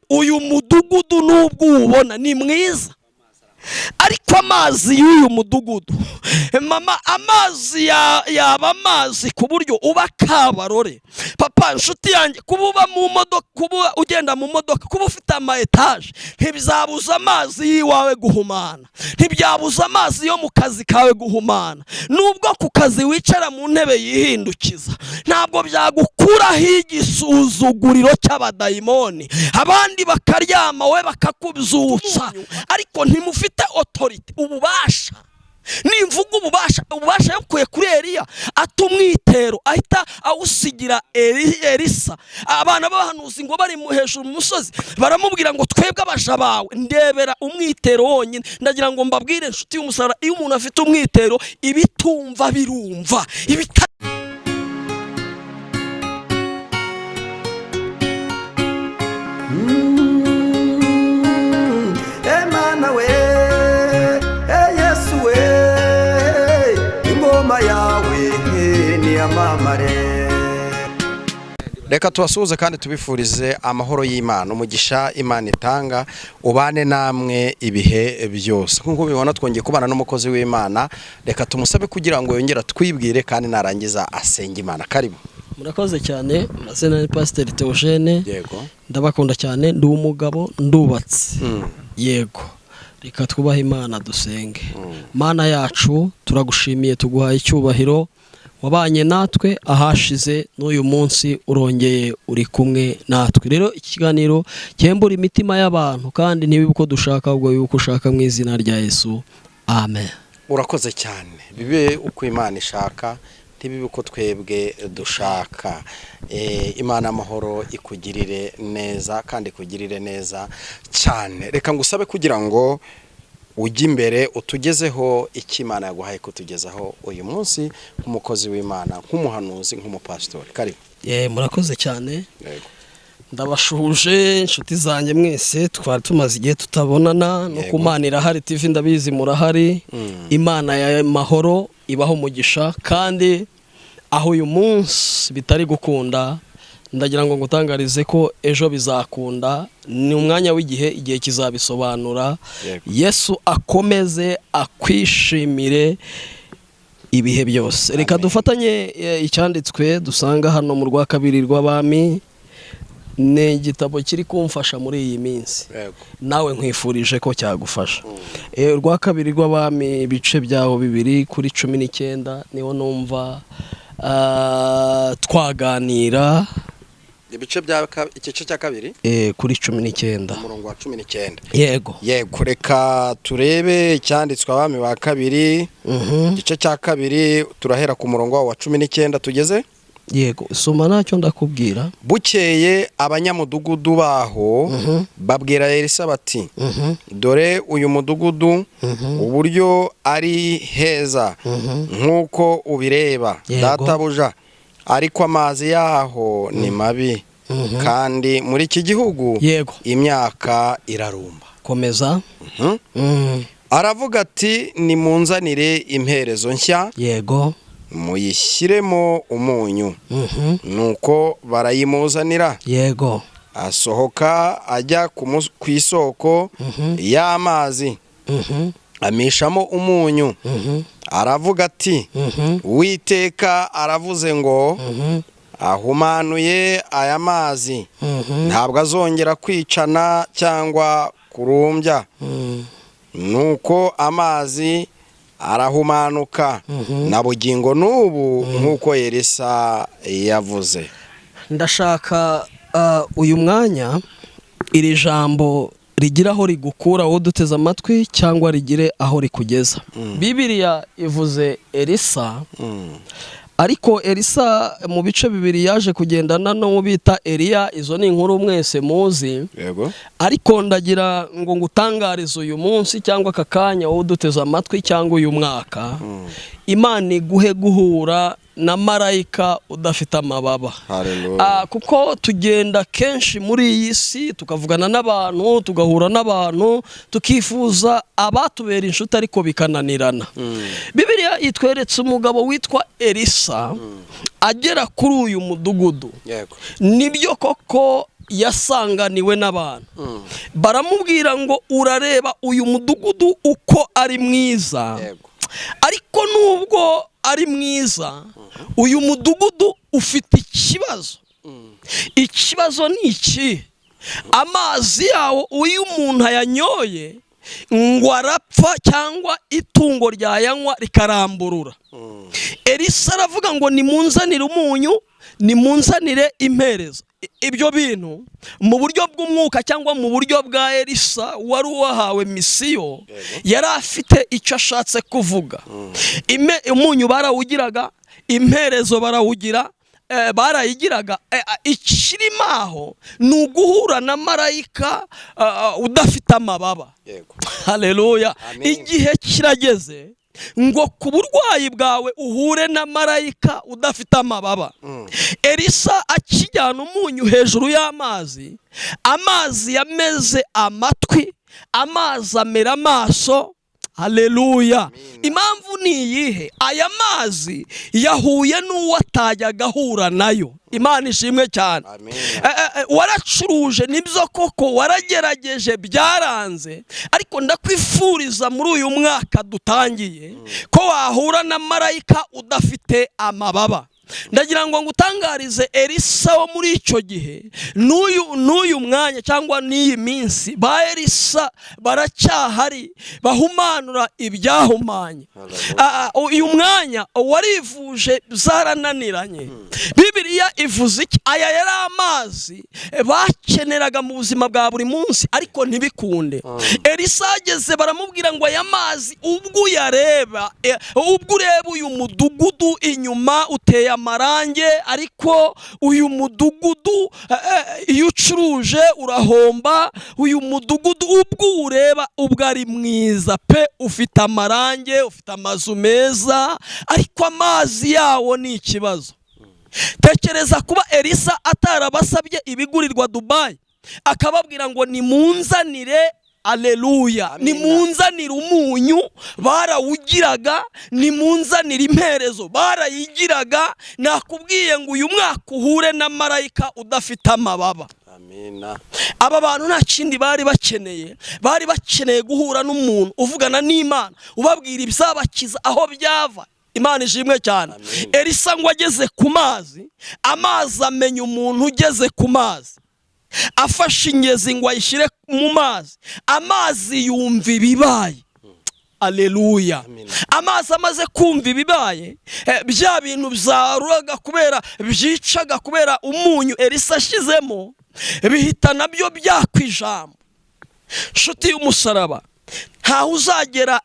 uyu mudugudu nubwo ubona ni mwiza, ariko amazi y'uyu mudugudu mama, amazi yaba amazi ku buryo uba Kabarore. Papa inshuti yanjye, kuba uba mu modoka, kuba ugenda mu modoka, kuba ufite ama etaje, ntibyabuza amazi yiwawe guhumana, ntibyabuza amazi yo mu kazi kawe guhumana. Nubwo ku kazi wicara mu ntebe yihindukiza, ntabwo byagukuraho igisuzuguriro cy'abadayimoni, abandi bakaryama we bakakubyutsa, ariko ntimufite authority, ububasha. Nimvuga ububasha yakuye kuri Eliya, atumwitero ahita awusigira Elisa. Abana b'abahanuzi ngo bari hejuru mu musozi baramubwira ngo twebwe abaja bawe ndebera umwitero wonyine. Ndagira ngo mbabwire inshuti y'umusaraba, iyo umuntu afite umwitero ibitumva birumva, Emana we, Yesu we, ingoma yawe ni amamare. Reka tubasuhuze kandi tubifurize amahoro y'Imana, umugisha Imana itanga ubane namwe ibihe byose. Nkuko bibona twongeye kubana n'umukozi w'Imana, reka tumusabe kugira ngo yongera twibwire kandi narangiza asenge Imana. Karibu. Murakoze cyane. Amazina ni Pastor Theogene. Yego. Ndabakunda cyane, ndi umugabo ndubatse. Yego. Reka twubahe Imana dusenge. Mana yacu turagushimiye, tuguhaye icyubahiro, wabanye natwe ahashize n'uyu munsi urongeye uri kumwe natwe. Rero ikiganiro cyembura imitima y'abantu kandi ntibibe uko dushaka, ahubwo bibe uko ushaka, mu izina rya Yesu, amen. Urakoze cyane, bibe uko Imana ishaka, ntibibe uko twebwe dushaka. Imana amahoro ikugirire neza kandi ikugirire neza cyane. Reka ngusabe kugira ngo ujye imbere utugezeho ikimana yaguhaye kutugezaho uyu munsi, nk'umukozi w'Imana, nk'umuhanuzi, nk'umupastori. Karibu. Murakoze cyane. Yego. Ndabashuhuje inshuti zanjye mwese, twari tumaze igihe tutabonana, no kumana irahari TV ndabizi murahari. Imana ya mahoro ibaho umugisha, kandi aho uyu munsi bitari gukunda, ndagira ngo ngutangarize ko ejo bizakunda. Ni umwanya w'igihe, igihe kizabisobanura. Yesu akomeze akwishimire ibihe byose. Reka dufatanye icyanditswe dusanga hano mu rwa kabiri rw'abami. Ni igitabo kiri kumfasha muri iyi minsi, nawe nkwifurije ko cyagufasha. Rwa kabiri rw'abami ibice byaho 2:19 niho numva twaganira. Ibice bya igice cya kabiri kuri 19, umurongo wa 19. Yego. Yego, reka turebe icyanditswe abami ba kabiri, igice cya kabiri turahera ku murongo wa 19 tugeze. Yego, soma nacyo ndakubwira. Bukeye abanyamudugudu baho babwira Elisa bati, dore uyu mudugudu uburyo ari heza nk'uko ubireba databuja, ariko amazi yaho ni mabi, kandi muri iki gihugu imyaka irarumba. Komeza. Aravuga ati, nimunzanire imperezo nshya. Yego. Muyishyiremo umunyu. Nuko barayimuzanira. Yego. Asohoka ajya ku isoko y'amazi, amishamo umunyu. Aravuga ati, Uwiteka aravuze ngo, ahumanuye aya mazi, ntabwo azongera kwicana cyangwa kurumbya. Nuko amazi arahumanuka na bugingo n'ubu, nk'uko Elisa yavuze. Ndashaka uyu mwanya iri jambo rigira aho rigukura wowe duteze amatwi, cyangwa rigire aho rikugeza. Bibiliya ivuze Elisa, ariko Elisa mu bice bibiri yaje kugendana no bita Eliya. Izo ni inkuru mwese muzi. Yego. Ariko ndagira ngo ngutangarize uyu munsi, cyangwa aka kanya wowe duteze amatwi, cyangwa uyu mwaka, Imana iguhe guhura na marayika udafite amababa. Kuko tugenda kenshi muri iyi si, tukavugana n'abantu, tugahura n'abantu, tukifuza abatubera inshuti, ariko bikananirana. Bibiliya itweretse umugabo witwa Elisa agera kuri uyu mudugudu. Nibyo koko yasanganiwe n'abantu baramubwira ngo urareba uyu mudugudu uko ari mwiza, ariko nubwo ari mwiza uyu mudugudu ufite ikibazo. Ikibazo ni iki? Amazi yawo uyu umuntu ayanyoye ngo arapfa cyangwa itungo ryayanywa rikaramburura. Elisa aravuga ngo nimunzanire umunyu, nimunzanire imperezo. Ibyo bintu mu buryo bw'umwuka cyangwa mu buryo bwa Elisa wari wahawe misiyo, yari afite icyo ashatse kuvuga. Umunyu barawugiraga, imperezo barawugira, barayigiraga. Ikirimo aho ni uguhura na marayika udafite amababa. Haleluya. Igihe kirageze ngo ku burwayi bwawe uhure na marayika udafite amababa. Elisa akijyana umunyu hejuru y'amazi, amazi yameze amatwi, amazi amera amaso. Haleluya. Impamvu ni iyihe? Aya mazi yahuye n'uwo atajyaga ahura nayo. Imana ishimwe cyane. Waracuruje nibyo koko, waragerageje byaranze, ariko ndakwifuriza muri uyu mwaka dutangiye ko wahura na marayika udafite amababa. Ndagira ngo ngutangarize Elisa wo muri icyo gihe n'uyu mwanya cyangwa n'iyi minsi, ba Elisa baracyahari bahumanura ibyahumanye. Uyu mwanya warivuje zarananiranye. Bibiliya ivuze iki? Aya yari amazi bakeneraga mu buzima bwa buri munsi ariko ntibikunde. Elisa ageze baramubwira ngo aya mazi ubwo ureba uyu mudugudu inyuma uteye amarange, ariko uyu mudugudu iyo ucuruje urahomba. Uyu mudugudu ubwo ureba ubwo ari mwiza pe, ufite amarange, ufite amazu meza, ariko amazi yawo ni ikibazo. Tekereza kuba Elisa atarabasabye ibigurirwa Dubai, akababwira ngo nimunzanire, aleluya, nimunzanire umunyu, barawugiraga, nimunzanire imperezo, barayigiraga. Nakubwiye ngo uyu mwaka uhure na marayika udafite amababa. Amina. Aba bantu nta kindi bari bakeneye, bari bakeneye guhura n'umuntu uvugana n'Imana, ubabwira ibyabakiza aho byava. Imana ishimwe cyane. Elisa ngo ageze ku mazi, amazi amenya umuntu ugeze ku mazi. Afashe ingezi ngo ayishyire mu mazi, amazi yumva ibibaye. Aleluya. Amazi amaze kumva ibibaye, bya bintu byaruraga kubera byicaga kubera umunyu Elisa ashizemo, bihita nabyo byakwijambo. Nshuti y'umusaraba, ntaho uzagera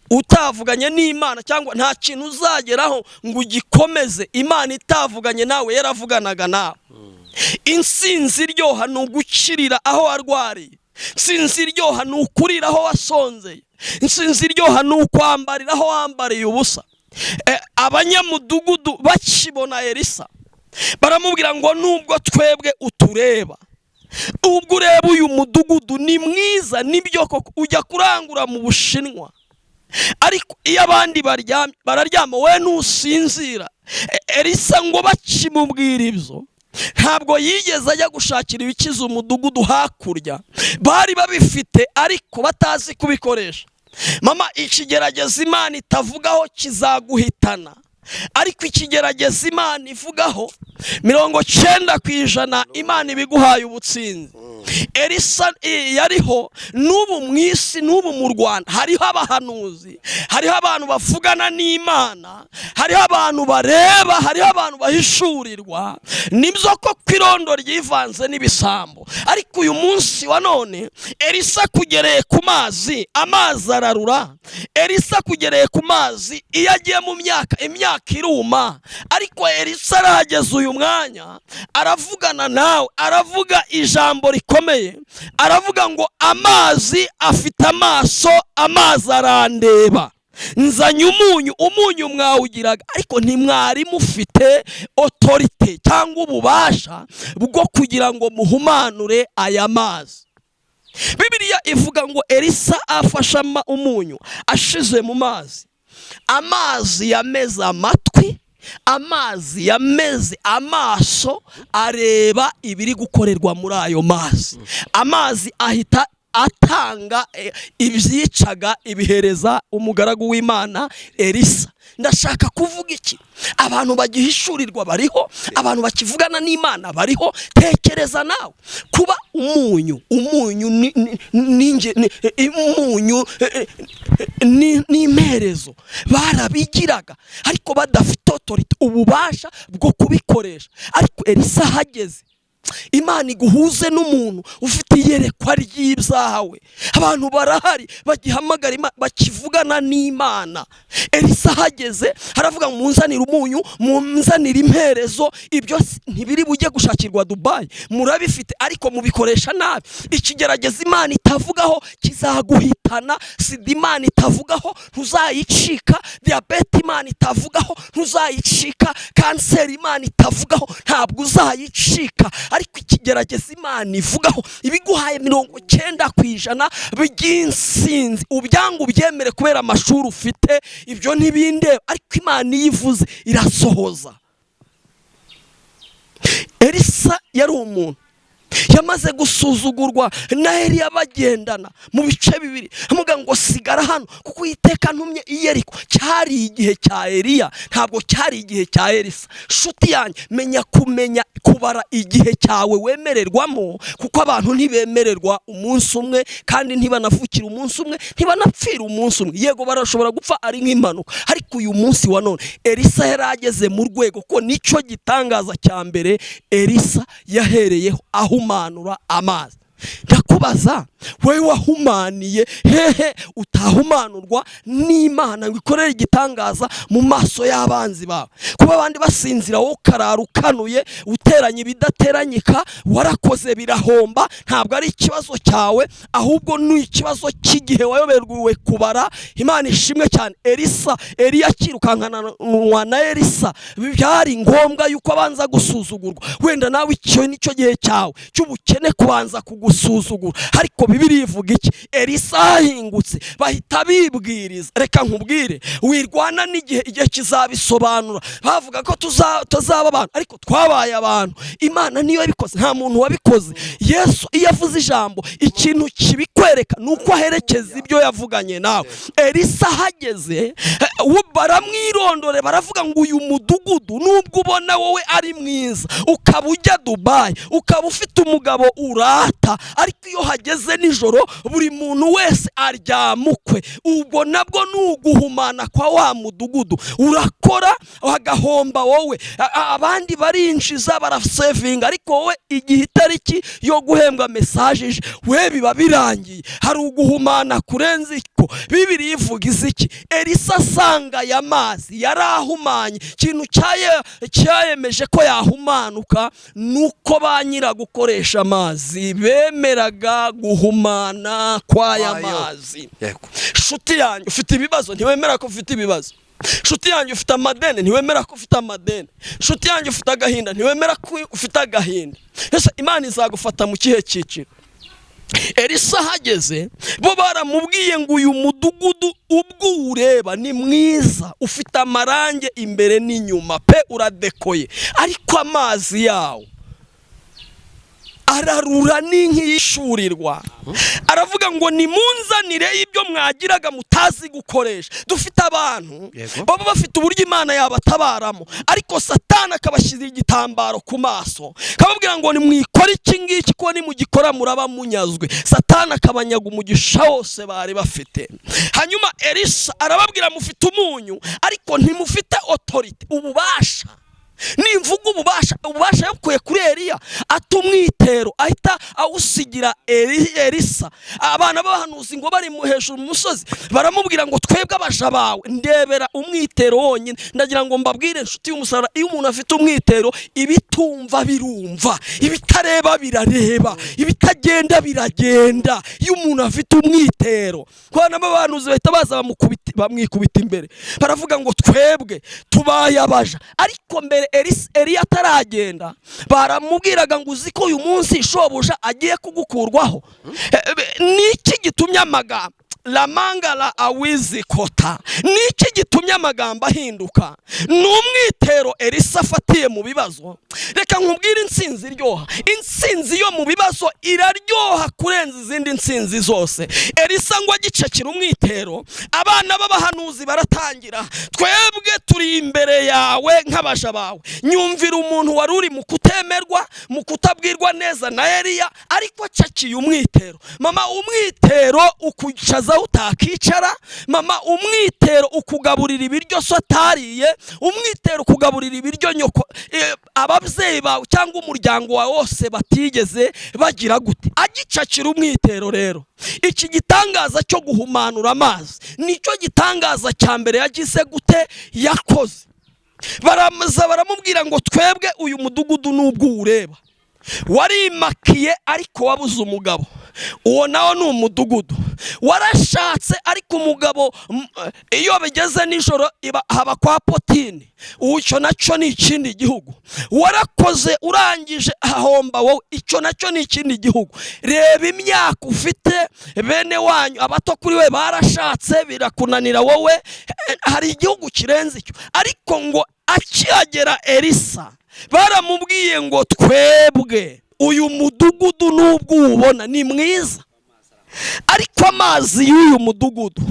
utavuganye n'Imana, cyangwa nta kintu uzageraho ngo ugikomeze Imana itavuganye nawe, yaravuganaga nawe. Insinzi iryoha ni ugukirira aho warwariye. Insinzi iryoha ni ukurira aho wasonzeye. Insinzi iryoha ni ukwambarira aho wambariye ubusa. Abanyamudugudu bakibona Elisa baramubwira ngo nubwo twebwe utureba, ubwo ureba uyu mudugudu ni mwiza, nibyo koko ujya kurangura mu Bushinwa, ariko iyo abandi bararyama we ntusinzira. Elisa ngo bakimubwira ibyo, ntabwo yigeze ajya gushakira ibikiza umudugudu hakurya. Bari babifite ariko batazi kubikoresha. Mama, ikigerageza Imana itavugaho kizaguhitana, ariko ikigerageza Imana ivugaho 90% Imana ibiguhaye ubutsinzi. Elisa yariho n'ubu mu isi, n'ubu mu Rwanda hariho abahanuzi, hariho abantu bavugana n'Imana, hariho abantu bareba, hariho abantu bahishurirwa. Nibyo ko kwirondo ryivanze n'ibisambo, ariko uyu munsi wa none Elisa kugereye ku mazi, amazi ararura. Elisa kugereye ku mazi, iyo agiye mu imyaka iruma, ariko Elisa arahageze uyu mwanya, aravugana nawe, aravuga ijambo rikomeye, aravuga ngo amazi afite amaso, amazi arandeba. Nzanye umunyu mwawugiraga, ariko ntimwari mufite autorite cyangwa ububasha bwo kugira ngo muhumanure aya mazi. Bibiliya ivuga ngo Elisa afasha umunyu ashize mu mazi, amazi yameze amatwi, amazi yameze amaso areba ibiri gukorerwa muri ayo mazi. Amazi ahita atanga ibyicaga ibihereza umugaragu w'Imana Elisa. Ndashaka kuvuga iki? Abantu bagihishurirwa bariho, abantu bakivugana n'Imana bariho. Tekereza nawe kuba umunyu n'imperezo barabigiraga ariko badafite authority, ububasha bwo kubikoresha. Ariko Elisa hageze, Imana iguhuze n'umuntu ufite iyerekwa ry'ibyawe. Abantu barahari bagihamagara Imana, bakivugana n'Imana. Elisa hageze haravuga ngo munzanire umunyu, munzanire imperezo. Ibyo ntibiri bujye gushakirwa Dubai, murabifite ariko mubikoresha nabi. Ikigerageza Imana itavugaho kizaguhitana. Sida Imana itavugaho ntuzayicika, diabete Imana itavugaho ntuzayicika, kanseri Imana itavugaho ntabwo uzayicika. Ariko ikigerageza Imana ivugaho ibiguhaye 90% by'insinzi, ubyanga ubyemere kubera amashuri ufite, ibyo ntibinde. Ariko Imana iyivuze irasohoza. Elisa yari umuntu yamaze gusuzugurwa na Eliya bagendana mu bice bibiri. Amuga ngo sigara hano kuko Uwiteka ntumye i Yeriko. Cyari igihe cya Eliya, ntabwo cyari igihe cya Elisa. Shuti yanjye, menya kubara igihe cyawe wemererwamo, kuko abantu ntibemererwa umunsi umwe, kandi ntibanavukira umunsi umwe, ntibanapfira umunsi umwe. Yego barashobora gupfa ari nk'impanuka, ariko uyu munsi wa none Elisa yarageze mu rwego ko nicyo gitangaza cya mbere Elisa yahereyeho ahumanura amazi. Ndakubaza, wewe wahumaniye hehe utahumanurwa n'Imana ngo ikorere igitangaza mu maso y'abanzi bawe? Kuba abandi basinzira wowe ukarara ukanuye uteranye ibidateranyika, warakoze birahomba, ntabwo ari ikibazo cyawe, ahubwo ni ikibazo cy'igihe wayoberwe kubara. Imana ishimwe cyane. Eliya akirukankanwa na Elisa, byari ngombwa yuko abanza gusuzugurwa. Wenda nawe icyo nicyo gihe cyawe cy'ubukene kubanza kugusuzugura. Ariko Bibiliya ivuga iki? Elisa ahingutse bahita bibwiriza. Reka nkubwire, wirwana n'igihe, igihe kizabisobanura. Bavuga ko tuzaba abantu, ariko twabaye abantu. Imana niyo yabikoze, nta muntu wabikoze. Yesu iyo avuze ijambo, ikintu kibikwereka nuko aherekeza ibyo yavuganye nawe. Elisa hageze baramwirondore, baravuga ngo uyu mudugudu nubwo ubona wowe ari mwiza, ukaba ujya Dubai, ukaba ufite umugabo urata, ariko iyo hageze nijoro buri muntu wese aryamukwe. Ubwo nabwo nuguhumana kwa wa mudugudu. Urakora wagahomba wowe, abandi barinjiza barasevinga, ariko wowe igihe itariki yo guhembwa message we biba birangiye. Hari uguhumana kurenza iko. Bibiliya ivuga iziki? Elisa asanga ya mazi yarahumanye. Ikintu cyayemeje ko yahumanuka nuko banyira gukoresha amazi bemeraga guhumana kw'aya mazi. Shuti yanjye, ufite ibibazo ntiwemera ko ufite ibibazo. Shuti yanjye, ufite amadeni ntiwemera ko ufite amadeni. Shuti yanjye, ufite agahinda ntiwemera ko ufite agahinda. Ese Imana izagufata mu kihe cyiciro? Elisa hageze bo baramubwiye ngo uyu mudugudu ubwo ureba ni mwiza, ufite amarange imbere n'inyuma pe, uradekoye, ariko amazi yawo ararura n'inkishurirwa. Aravuga ngo nimunzanire ibyo mwagiraga mutazi gukoresha. Dufite abantu baba bafite uburyo Imana yabatabaramo, ariko Satani akabashyira igitambaro ku maso, kababwira ngo nimwikore iki ngiki, ko nimugikora muraba munyazwe. Satani akabanyaga umugisha wose bari bafite. Hanyuma Elisa arababwira mufite umunyu, ariko ntimufite authority, ububasha. Nimvuga ububasha yakuye kuri Eliya, atumwitero ahita awusigira Elisa. Abana b'abahanuzi ngo bari mu hejuru mu musozi baramubwira ngo twebwe abaja bawe ndebera umwitero wonyine. Ndagira ngo mbabwire inshuti y'umusaraba, iyo umuntu afite umwitero, ibitumva birumva, ibitareba birareba, ibitagenda biragenda. Iyo umuntu afite umwitero, abana b'abahanuzi bahita baza bamwikubita imbere, baravuga ngo twebwe tubaye abaja. Ariko mbere Eliya ataragenda baramubwiraga ngo uzi ko uyu munsi shobuja agiye kugukurwaho. Niki gitumye amagambo lamangala awizikota. Niki gitumye amagambo ahinduka? Ni umwitero Elisa afatiye mu bibazo. Reka nkubwire intsinzi iryoha. Intsinzi yo mu bibazo iraryoha kurenza izindi intsinzi zose. Elisa ngo agicakira umwitero, abana b'abahanuzi baratangira, twebwe turi imbere yawe nk'abaja bawe. Nyumvira umuntu wari uri mu kutemerwa, mu kutabwirwa neza na Eliya, ariko acakiye umwitero. Mama, umwitero ukucaza utakicara. Mama, umwitero ukugaburira ibiryo so atariye. Umwitero ukugaburira ibiryo nyoko ababyeyi bawe cyangwa umuryango wawe wose batigeze bagira gute. Agicakira umwitero rero, iki gitangaza cyo guhumanura amazi nicyo gitangaza cya mbere yagize gute yakoze. Baramubwira ngo twebwe uyu mudugudu nubwo ureba warimakiye ariko wabuze umugabo. Uwo nawo ni umudugudu. Warashatse ariko umugabo iyo bigeze nijoro haba kwa Potini. Icyo nacyo ni ikindi gihugu. Warakoze urangije ahomba wowe, icyo nacyo ni ikindi gihugu. Reba imyaka ufite, bene wanyu abato kuri we barashatse birakunanira wowe, hari igihugu kirenze icyo. Ariko ngo akihagera Elisa baramubwiye ngo twebwe uyu mudugudu nubwo ubona ni mwiza, ariko amazi y'uyu mudugudu,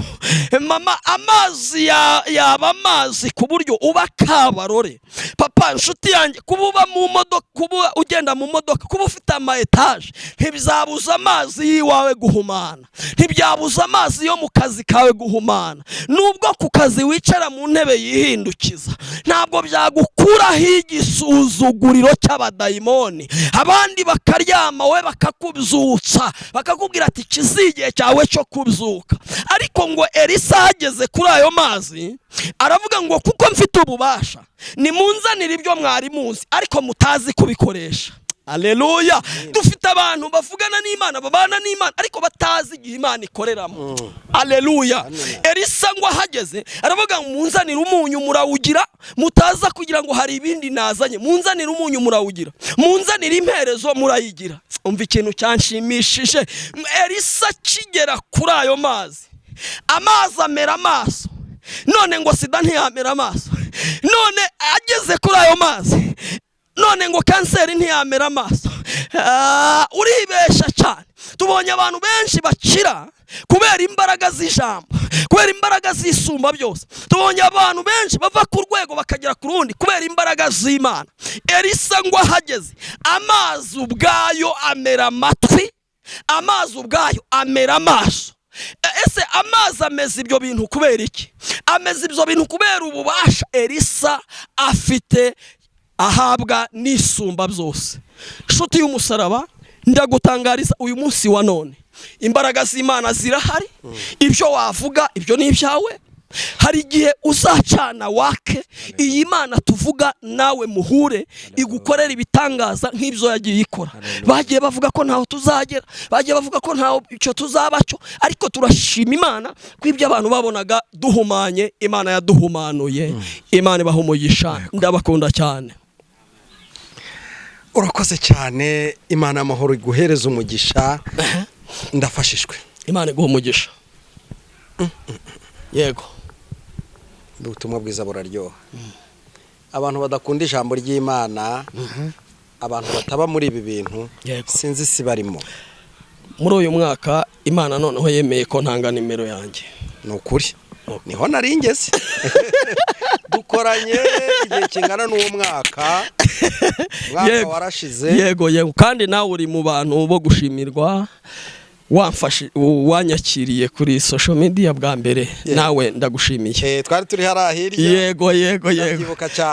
mama, amazi yaba amazi ku buryo uba Kabarore. Papa, inshuti yanjye, kuba uba mu modoka, kuba ugenda mu modoka, kuba ufite ama etaje ntibyabuza amazi y'iwawe guhumana, ntibyabuza amazi yo mu kazi kawe guhumana. Nubwo ku kazi wicara mu ntebe yihindukiza, ntabwo byagukuraho igisuzuguriro cy'abadayimoni. Abandi bakaryama, we bakakubyutsa, bakakubwira ati igihe cyawe cyo kubyuka. Ariko ngo Elisa ageze kuri ayo mazi aravuga ngo kuko mfite ububasha nimunzanire ibyo mwari muzi ariko mutazi kubikoresha. Haleluya. Dufite abantu bavugana n'Imana, babana n'Imana, ariko batazi igihe Imana ikoreramo. Haleluya. Elisa ngo ahageze aravuga ngo munzanire umunyu murawugira, mutaza kugira ngo hari ibindi nazanye. Munzanire umunyu murawugira, munzanire imperezo murayigira. Umva ikintu cyanshimishije. Elisa kigera kuri ayo mazi, amazi amera amaso. None ngo sida ntiyamera amaso. None ageze kuri ayo mazi, none ngo kanseri ntiyamera amaso. Uribesha cyane. Tubonye abantu benshi bakira kubera imbaraga z'ijambo, kubera imbaraga z'isumba byose. Tubonye abantu benshi bava ku rwego bakagera ku rundi kubera imbaraga z'Imana. Elisa ngo ahageze, amazi ubwayo amera amatwi, amazi ubwayo amera amaso. Ese amazi ameze ibyo bintu kubera iki? Ameze ibyo bintu kubera ububasha Elisa afite ahabwa n'isumba byose. Nshuti y'umusaraba, ndagutangariza uyu munsi wa none, imbaraga z'Imana zirahari. Ibyo wavuga ibyo ni ibyawe. Hari igihe uzacana wake, iyi Mana tuvuga nawe muhure igukorera ibitangaza nk'ibyo yagiye ikora. Bagiye bavuga ko ntaho tuzagera, bagiye bavuga ko ntaho icyo tuzabacyo, ariko turashima Imana ko ibyo abantu babonaga duhumanye, Imana yaduhumanuye. Imana ibaha umugisha. Ndabakunda cyane. Urakoze cyane. Imana amahoro iguhereza umugisha. Ndafashishwe. Imana iguha umugisha. Yego. Ubutumwa bwiza buraryoha. Abantu badakunda ijambo ry'Imana, abantu bataba muri ibi bintu, sinzi si barimo. Muri uyu mwaka Imana noneho yemeye ko ntanga nimero yanjye. Ni ukuri. Niho nari ngeze. Dukoranye igihe kingana n'umwaka. Mwaka warashize. Yego. Kandi nawe uri mu bantu bo gushimirwa. Wanyakiriye kuri social media bwa mbere. Nawe ndagushimiye. Twari turi harahiriya. Yego.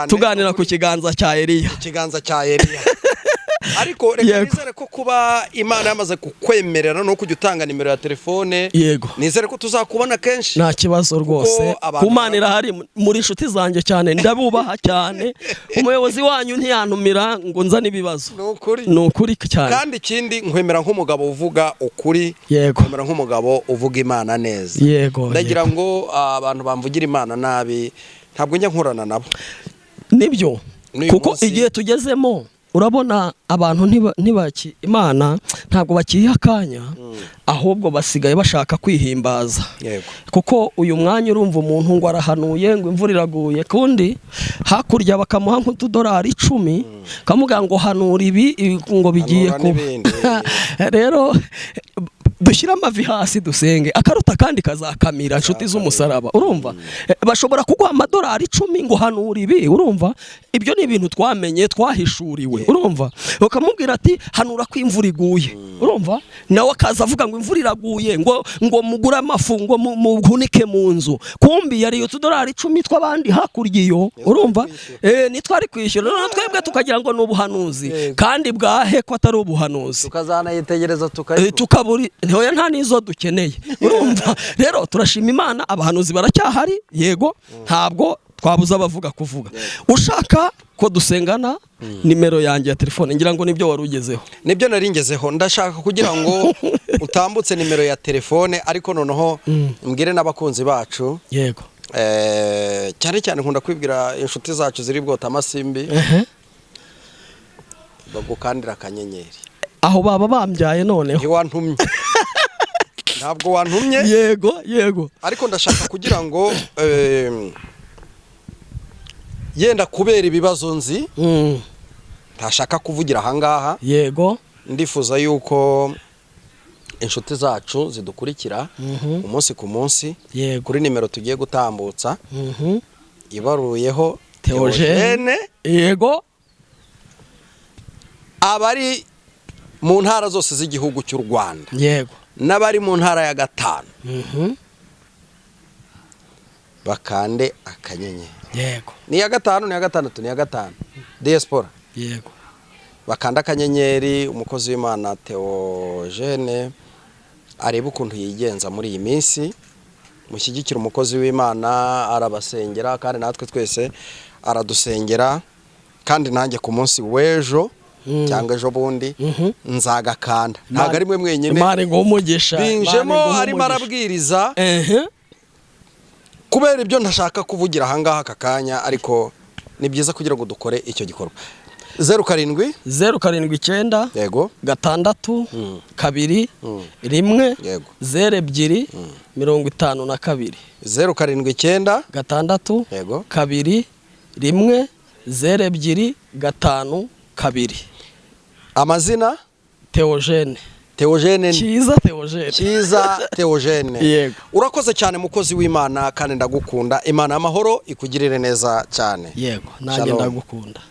Tuganira ku kiganza cya Eliya. Ikiganza cya Eliya. Ariko reka nizere ko kuba Imana yamaze kukwemerera no kujya utanga nimero ya telefone. Yego. Nizere ko tuzakubona kenshi. Nta kibazo rwose. Kumanira hari muri inshuti zanjye cyane, ndabubaha cyane. Umuyobozi wanyu ntiyantumira ngo nzane ibibazo. Ni ukuri cyane. Kandi ikindi nkwemera nk'umugabo uvuga ukuri. Yego. Nkwemera nk'umugabo uvuga Imana neza. Yego. Ndagira ngo abantu bamvugira Imana nabi ntabwo njya nkurana nabo. Nibyo. Kuko igihe tugezemo urabona abantu Imana ntabwo bakiha akanya, ahubwo basigaye bashaka kwihimbaza. Yego. Kuko uyu mwanya urumva umuntu ngo arahanuye ngo imvura iraguye, kundi hakurya bakamuha nk'utudolari 10 kamuga ngo hanura ibi ngo bigiye kuba. Rero dushyira amavi hasi dusenge, akaruta kandi kazakamira inshuti z'umusaraba. Urumva bashobora kuguha amadolari 10 ngo hanura ibi. Urumva ibyo ni ibintu twamenye twahishuriwe. Urumva ukamubwira ati hanura ko imvura iguye. Urumva nawe akaza avuga ngo imvura iraguye, ngo mugura amafu ngo muhunike mu nzu, kumbi yari utudolari 10 tw'abandi hakurya iyo. Urumva nitwari kwishyura, none twebwe tukagira ngo n'ubuhanuzi, kandi bwahe ko atari ubuhanuzi, tukazanayitegereza tukaburi ntoya nta nizo dukeneye. Urumva rero turashima Imana, abahanuzi baracyahari, yego, ntabwo twabuza abavuga kuvuga. Ushaka ko dusengana, nimero yanjye ya telefone, ngira ngo nibyo wari ugezeho. Nibyo nari ngezeho, ndashaka kugira ngo utambutse nimero ya telefone, ariko noneho mbwire n'abakunzi bacu. Yego. Cyane cyane nkunda kwibwira inshuti zacu ziri bwota amasimbi, bagukandira akanyenyeri. Aho baba bambyaye noneho. Ntiwantumye. Ntabwo wantumye. Yego. Ariko ndashaka kugira ngo yenda kubera ibibazo nzi, ntashaka kuvugira ahangaha. Yego. Ndifuza yuko inshuti zacu zidukurikira umunsi ku munsi kuri nimero tugiye gutambutsa, ibaruyeho Theogene. Yego. Abari mu ntara zose z'igihugu cy'u Rwanda. Yego. N'abari mu ntara ya 5. Bakande akanyenyeri. Yego. Ni ya 5, ni ya 6, ni ya 5. Diaspora. Yego. Bakanda akanyenyeri, umukozi w'Imana Theogene areba ukuntu yigenza muri iyi minsi. Mushyigikira umukozi w'Imana, arabasengera kandi natwe twese aradusengera, kandi nanjye ku munsi w'ejo cyangwa ejo bundi nzagakanda. Ntago ari mwe mwenyine, Imana ngo umugisha binjemo arimo arabwiriza. Kubera ibyo ntashaka kuvugira ahangaha akakanya, ariko ni byiza kugira ngo dukore icyo gikorwa. 079. Yego. 6 2 1 Yego. 02 52. 079. 6 Yego. 2 1 02 52. Amazina Theogene. Cyiza Theogene. Yego. Urakoze cyane mukozi w'Imana, kandi ndagukunda. Imana y'amahoro ikugirire neza cyane. Yego, nanjye ndagukunda.